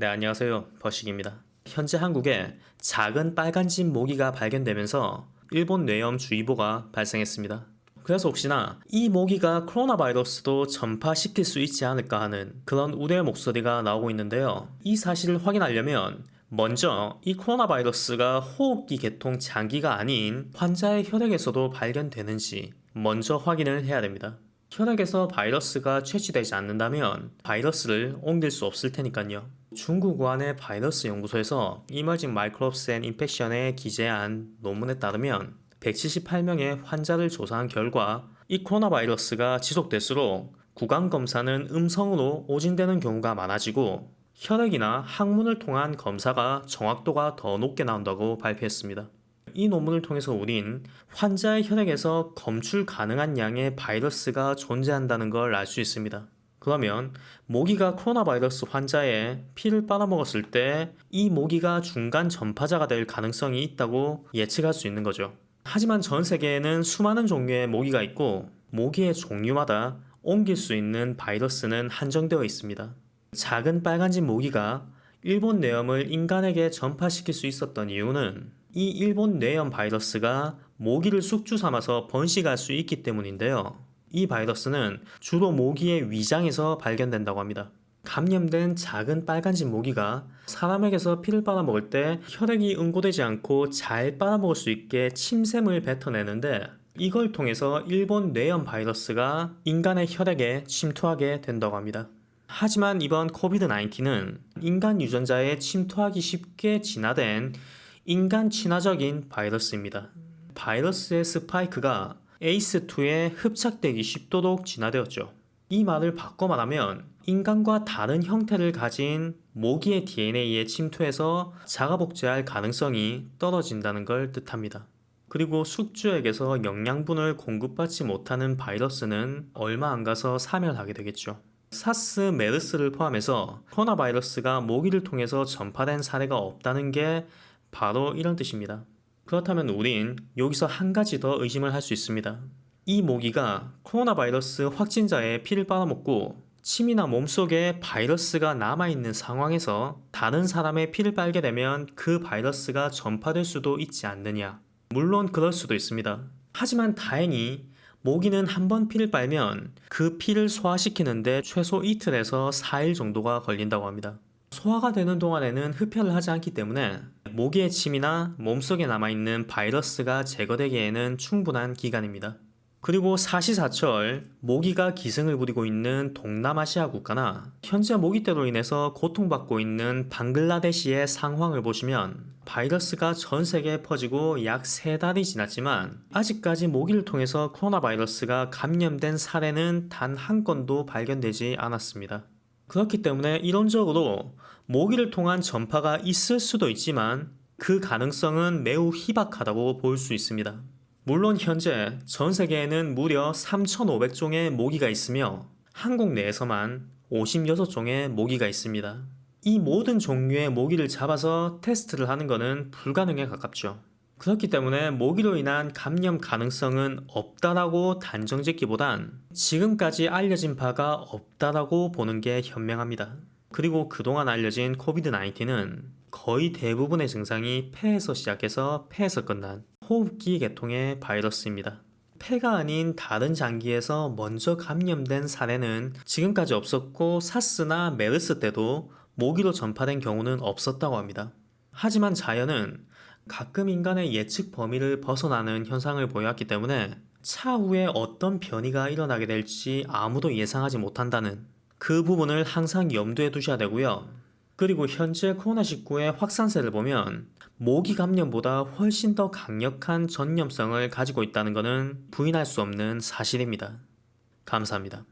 네, 안녕하세요. 버식입니다. 현재 한국에 작은 빨간집 모기가 발견되면서 일본 뇌염주의보가 발생했습니다. 그래서 혹시나 이 모기가 코로나 바이러스도 전파시킬 수 있지 않을까 하는 그런 우려의 목소리가 나오고 있는데요. 이 사실을 확인하려면 먼저 이 코로나 바이러스가 호흡기 계통 장기가 아닌 환자의 혈액에서도 발견되는지 먼저 확인을 해야 됩니다. 혈액에서 바이러스가 채취되지 않는다면 바이러스를 옮길 수 없을 테니까요. 중국 우한의 바이러스 연구소에서 Emerging Microbes and Infection에 기재한 논문에 따르면 178명의 환자를 조사한 결과 이 코로나 바이러스가 지속될수록 구강 검사는 음성으로 오진되는 경우가 많아지고 혈액이나 항문을 통한 검사가 정확도가 더 높게 나온다고 발표했습니다. 이 논문을 통해서 우린 환자의 혈액에서 검출 가능한 양의 바이러스가 존재한다는 걸 알 수 있습니다. 그러면 모기가 코로나 바이러스 환자의 피를 빨아먹었을 때 이 모기가 중간 전파자가 될 가능성이 있다고 예측할 수 있는 거죠. 하지만 전 세계에는 수많은 종류의 모기가 있고 모기의 종류마다 옮길 수 있는 바이러스는 한정되어 있습니다. 작은 빨간집 모기가 일본 뇌염을 인간에게 전파시킬 수 있었던 이유는 이 일본 뇌염 바이러스가 모기를 숙주 삼아서 번식할 수 있기 때문인데요. 이 바이러스는 주로 모기의 위장에서 발견된다고 합니다. 감염된 작은 빨간집 모기가 사람에게서 피를 빨아먹을 때 혈액이 응고되지 않고 잘 빨아먹을 수 있게 침샘을 뱉어내는데 이걸 통해서 일본 뇌염 바이러스가 인간의 혈액에 침투하게 된다고 합니다. 하지만 이번 코비드-19는 인간 유전자에 침투하기 쉽게 진화된 인간 친화적인 바이러스입니다. 바이러스의 스파이크가 ACE2에 흡착되기 쉽도록 진화되었죠. 이 말을 바꿔 말하면 인간과 다른 형태를 가진 모기의 DNA에 침투해서 자가복제할 가능성이 떨어진다는 걸 뜻합니다. 그리고 숙주에게서 영양분을 공급받지 못하는 바이러스는 얼마 안 가서 사멸하게 되겠죠. 사스, 메르스를 포함해서 코로나 바이러스가 모기를 통해서 전파된 사례가 없다는 게 바로 이런 뜻입니다. 그렇다면 우린 여기서 한 가지 더 의심을 할 수 있습니다. 이 모기가 코로나 바이러스 확진자의 피를 빨아먹고 침이나 몸속에 바이러스가 남아있는 상황에서 다른 사람의 피를 빨게 되면 그 바이러스가 전파될 수도 있지 않느냐. 물론 그럴 수도 있습니다. 하지만 다행히 모기는 한 번 피를 빨면 그 피를 소화시키는데 최소 이틀에서 4일 정도가 걸린다고 합니다. 소화가 되는 동안에는 흡혈을 하지 않기 때문에 모기의 침이나 몸속에 남아있는 바이러스가 제거되기에는 충분한 기간입니다. 그리고 사시사철 모기가 기승을 부리고 있는 동남아시아 국가나 현재 모기떼로 인해서 고통받고 있는 방글라데시의 상황을 보시면 바이러스가 전 세계에 퍼지고 약 3달이 지났지만 아직까지 모기를 통해서 코로나 바이러스가 감염된 사례는 단 한 건도 발견되지 않았습니다. 그렇기 때문에 이론적으로 모기를 통한 전파가 있을 수도 있지만 그 가능성은 매우 희박하다고 볼 수 있습니다. 물론 현재 전 세계에는 무려 3,500종의 모기가 있으며 한국 내에서만 56종의 모기가 있습니다. 이 모든 종류의 모기를 잡아서 테스트를 하는 것은 불가능에 가깝죠. 그렇기 때문에 모기로 인한 감염 가능성은 없다라고 단정짓기보단 지금까지 알려진 바가 없다라고 보는 게 현명합니다. 그리고 그동안 알려진 코비드-19는 거의 대부분의 증상이 폐에서 시작해서 폐에서 끝난 호흡기 계통의 바이러스입니다. 폐가 아닌 다른 장기에서 먼저 감염된 사례는 지금까지 없었고 사스나 메르스 때도 모기로 전파된 경우는 없었다고 합니다. 하지만 자연은 가끔 인간의 예측 범위를 벗어나는 현상을 보여왔기 때문에 차후에 어떤 변이가 일어나게 될지 아무도 예상하지 못한다는 그 부분을 항상 염두에 두셔야 되고요. 그리고 현재 코로나19의 확산세를 보면 모기 감염보다 훨씬 더 강력한 전염성을 가지고 있다는 것은 부인할 수 없는 사실입니다. 감사합니다.